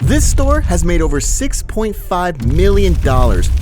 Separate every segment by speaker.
Speaker 1: This store has made over $6.5 million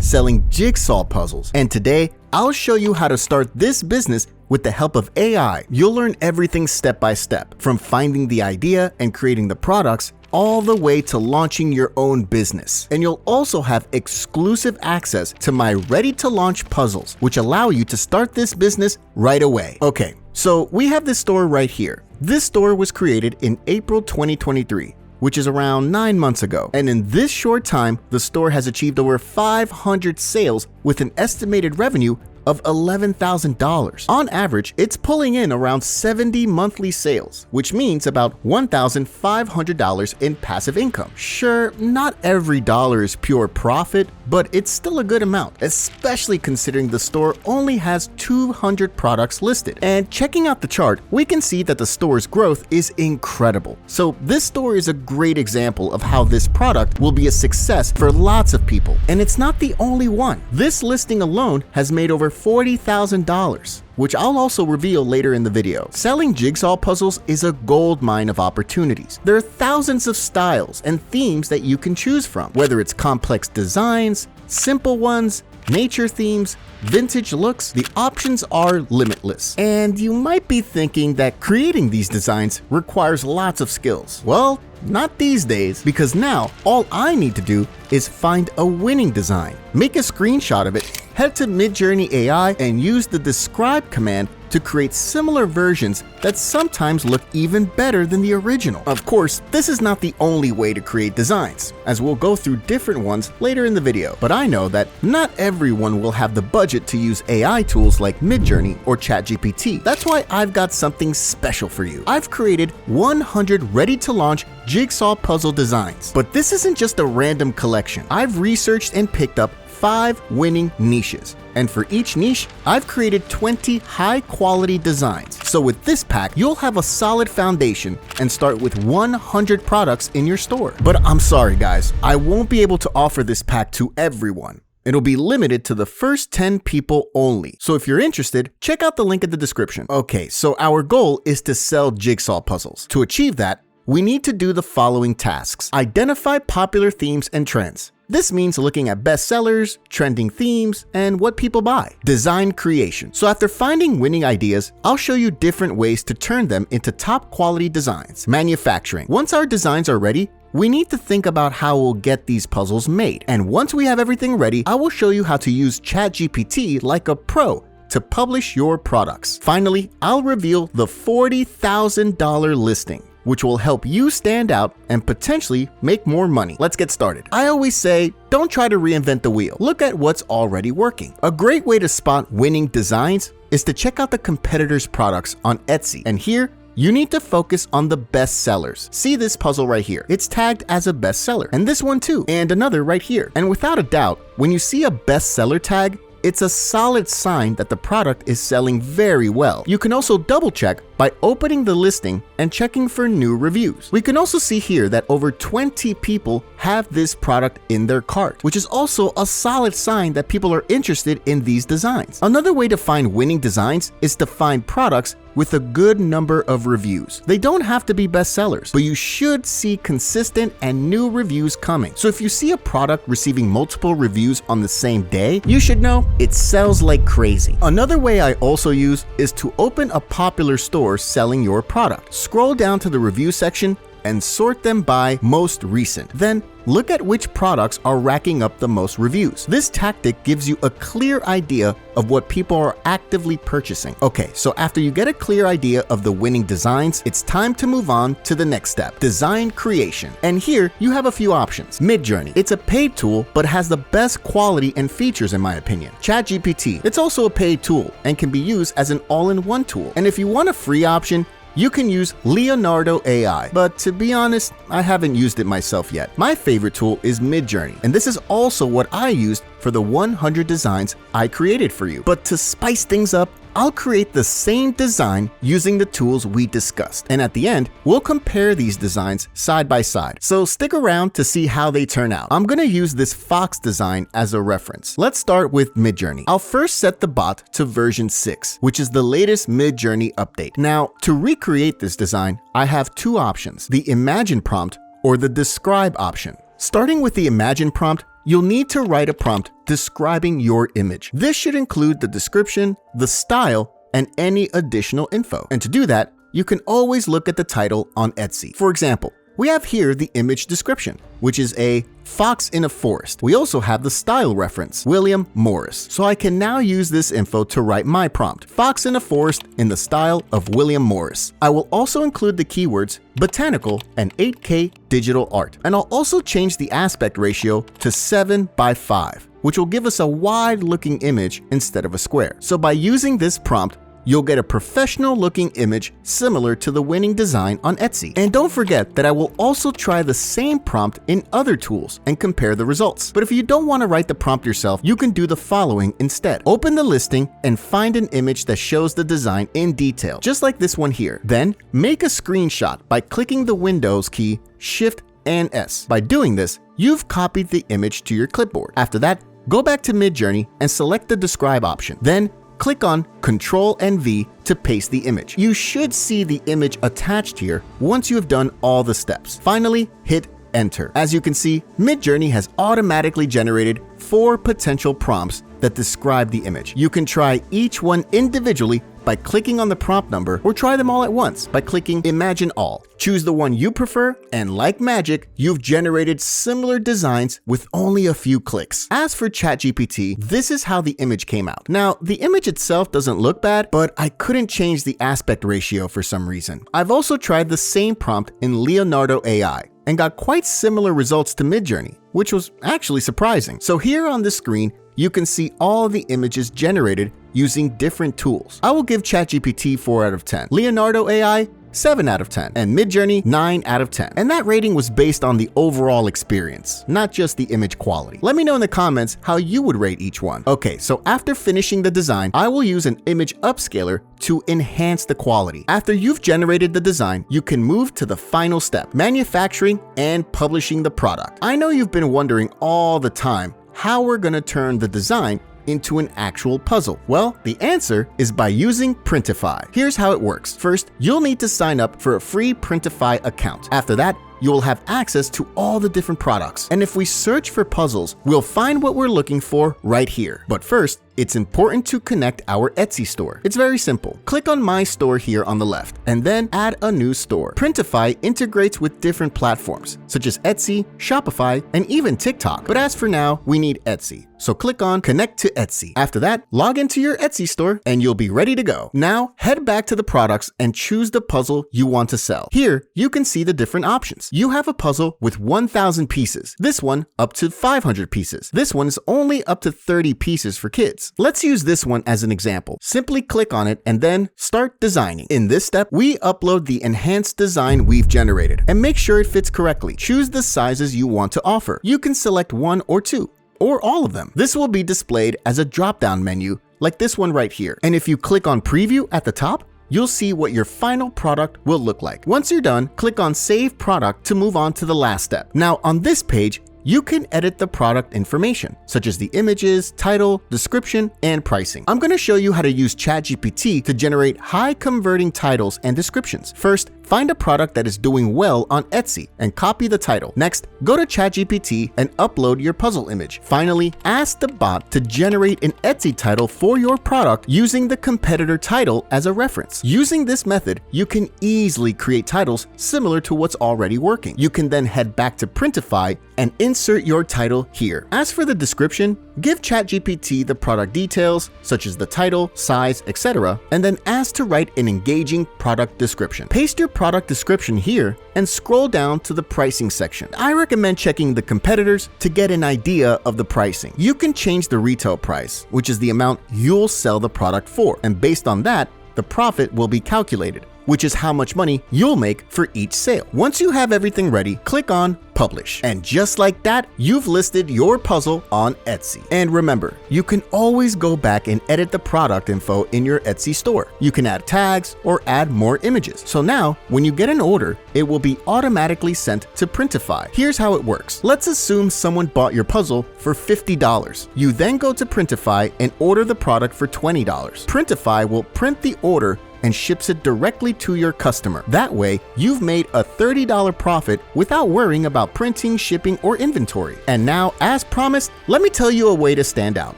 Speaker 1: selling jigsaw puzzles, and today I'll show you how to start this business with the help of AI. You'll learn everything step by step, from finding the idea and creating the products all the way to launching your own business. And you'll also have exclusive access to my ready-to-launch puzzles, which allow you to start this business right away. Okay, so we have this store right here. This store was created in April 2023. Which is around 9 months ago. And in this short time, the store has achieved over 500 sales with an estimated revenue of $11,000. On average, it's pulling in around 70 monthly sales, which means about $1,500 in passive income. Sure, not every dollar is pure profit, but it's still a good amount, especially considering the store only has 200 products listed. And checking out the chart, we can see that the store's growth is incredible. So this store is a great example of how this product will be a success for lots of people. And it's not the only one. This listing alone has made over $40,000, which I'll also reveal later in the video. Selling jigsaw puzzles is a gold mine of opportunities. There are thousands of styles and themes that you can choose from, whether it's complex designs, simple ones, nature themes, vintage looks. The options are limitless. And you might be thinking that creating these designs requires lots of skills. Well, not these days, because now all I need to do is find a winning design, make a screenshot of it, head to Midjourney AI and use the describe command to create similar versions that sometimes look even better than the original. Of course, this is not the only way to create designs, as we'll go through different ones later in the video, but I know that not everyone will have the budget to use AI tools like Midjourney or ChatGPT. That's why I've got something special for you. I've created 100 ready-to-launch jigsaw puzzle designs. But this isn't just a random collection. I've researched and picked up 5 winning niches. And for each niche, I've created 20 high-quality designs. So with this pack, you'll have a solid foundation and start with 100 products in your store. But I'm sorry guys, I won't be able to offer this pack to everyone. It'll be limited to the first 10 people only. So if you're interested, check out the link in the description. Okay, so our goal is to sell jigsaw puzzles. To achieve that, we need to do the following tasks. Identify popular themes and trends. This means looking at bestsellers, trending themes, and what people buy. Design creation. So after finding winning ideas, I'll show you different ways to turn them into top quality designs. Manufacturing. Once our designs are ready, we need to think about how we'll get these puzzles made. And once we have everything ready, I will show you how to use ChatGPT like a pro to publish your products. Finally, I'll reveal the $40,000 listing, which will help you stand out and potentially make more money. Let's get started. I always say, don't try to reinvent the wheel. Look at what's already working. A great way to spot winning designs is to check out the competitors' products on Etsy. And here, you need to focus on the best sellers. See this puzzle right here. It's tagged as a bestseller. And this one too. And another right here. And without a doubt, when you see a bestseller tag, it's a solid sign that the product is selling very well. You can also double check by opening the listing and checking for new reviews. We can also see here that over 20 people have this product in their cart, which is also a solid sign that people are interested in these designs. Another way to find winning designs is to find products with a good number of reviews. They don't have to be bestsellers, but you should see consistent and new reviews coming. So if you see a product receiving multiple reviews on the same day, you should know it sells like crazy. Another way I also use is to open a popular store selling your product. Scroll down to the review section and sort them by most recent. Then look at which products are racking up the most reviews. This tactic gives you a clear idea of what people are actively purchasing. Okay, so after you get a clear idea of the winning designs, it's time to move on to the next step, design creation. And here you have a few options. Midjourney, it's a paid tool, but has the best quality and features in my opinion. ChatGPT, it's also a paid tool and can be used as an all-in-one tool. And if you want a free option, you can use Leonardo AI, but to be honest, I haven't used it myself yet. My favorite tool is Midjourney, and this is also what I used for the 100 designs I created for you. But to spice things up, I'll create the same design using the tools we discussed. And at the end, we'll compare these designs side by side. So stick around to see how they turn out. I'm gonna use this fox design as a reference. Let's start with Midjourney. I'll first set the bot to version 6, which is the latest Midjourney update. Now, to recreate this design, I have two options, the Imagine prompt or the describe option. Starting with the Imagine prompt, you'll need to write a prompt describing your image. This should include the description, the style, and any additional info. And to do that, you can always look at the title on Etsy. For example, we have here the image description, which is a fox in a forest. We also have the style reference, William Morris. So I can now use this info to write my prompt, fox in a forest in the style of William Morris. I will also include the keywords botanical and 8K digital art. And I'll also change the aspect ratio to 7:5, which will give us a wide looking image instead of a square. So by using this prompt, you'll get a professional looking image similar to the winning design on Etsy. And don't forget that I will also try the same prompt in other tools and compare the results. But if you don't want to write the prompt yourself, you can do the following instead. Open the listing and find an image that shows the design in detail, just like this one here. Then make a screenshot by clicking the Windows key, Shift and S. By doing this, you've copied the image to your clipboard. After that, go back to Midjourney and select the describe option. Then click on Ctrl and V to paste the image. You should see the image attached here once you have done all the steps. Finally, hit enter. As you can see, Midjourney has automatically generated 4 potential prompts that describe the image. You can try each one individually by clicking on the prompt number, or try them all at once by clicking Imagine All. Choose the one you prefer, and like magic, you've generated similar designs with only a few clicks. As for ChatGPT, this is how the image came out. Now, the image itself doesn't look bad, but I couldn't change the aspect ratio for some reason. I've also tried the same prompt in Leonardo AI and got quite similar results to Midjourney, which was actually surprising. So here on the screen, you can see all the images generated using different tools. I will give ChatGPT 4 out of 10, Leonardo AI 7 out of 10, and Midjourney 9 out of 10. And that rating was based on the overall experience, not just the image quality. Let me know in the comments how you would rate each one. Okay, so after finishing the design, I will use an image upscaler to enhance the quality. After you've generated the design, you can move to the final step, manufacturing and publishing the product. I know you've been wondering all the time how we're gonna turn the design into an actual puzzle. Well, the answer is by using Printify. Here's how it works. First, you'll need to sign up for a free Printify account. After that, you will have access to all the different products. And if we search for puzzles, we'll find what we're looking for right here. But first, it's important to connect our Etsy store. It's very simple. Click on My Store here on the left, and then add a new store. Printify integrates with different platforms, such as Etsy, Shopify, and even TikTok. But as for now, we need Etsy. So click on Connect to Etsy. After that, log into your Etsy store, and you'll be ready to go. Now, head back to the products and choose the puzzle you want to sell. Here, you can see the different options. You have a puzzle with 1,000 pieces. This one up to 500 pieces. This one is only up to 30 pieces for kids. Let's use this one as an example. Simply click on it and then start designing. In this step, we upload the enhanced design we've generated and make sure it fits correctly. Choose the sizes you want to offer. You can select 1 or 2 or all of them. This will be displayed as a drop-down menu like this one right here. And if you click on preview at the top, you'll see what your final product will look like. Once you're done, click on Save Product to move on to the last step. Now on this page, you can edit the product information, such as the images, title, description, and pricing. I'm going to show you how to use ChatGPT to generate high-converting titles and descriptions. First, find a product that is doing well on Etsy and copy the title. Next, go to ChatGPT and upload your puzzle image. Finally, ask the bot to generate an Etsy title for your product using the competitor title as a reference. Using this method, you can easily create titles similar to what's already working. You can then head back to Printify and insert your title here. As for the description, give ChatGPT the product details, such as the title, size, etc., and then ask to write an engaging product description. Paste your product description here and scroll down to the pricing section. I recommend checking the competitors to get an idea of the pricing. You can change the retail price, which is the amount you'll sell the product for, and based on that, the profit will be calculated, which is how much money you'll make for each sale. Once you have everything ready, click on Publish. And just like that, you've listed your puzzle on Etsy. And remember, you can always go back and edit the product info in your Etsy store. You can add tags or add more images. So now, when you get an order, it will be automatically sent to Printify. Here's how it works. Let's assume someone bought your puzzle for $50. You then go to Printify and order the product for $20. Printify will print the order and ships it directly to your customer. That way, you've made a $30 profit without worrying about printing, shipping, or inventory. And now, as promised, let me tell you a way to stand out,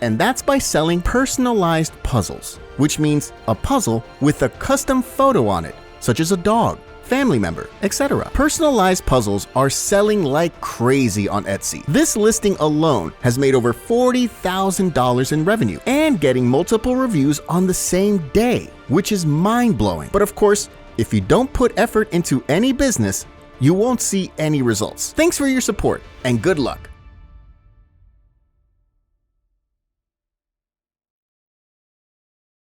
Speaker 1: and that's by selling personalized puzzles, which means a puzzle with a custom photo on it, such as a dog, family member, etc. Personalized puzzles are selling like crazy on Etsy. This listing alone has made over $40,000 in revenue and getting multiple reviews on the same day, which is mind-blowing. But of course, if you don't put effort into any business, you won't see any results. Thanks for your support and good luck.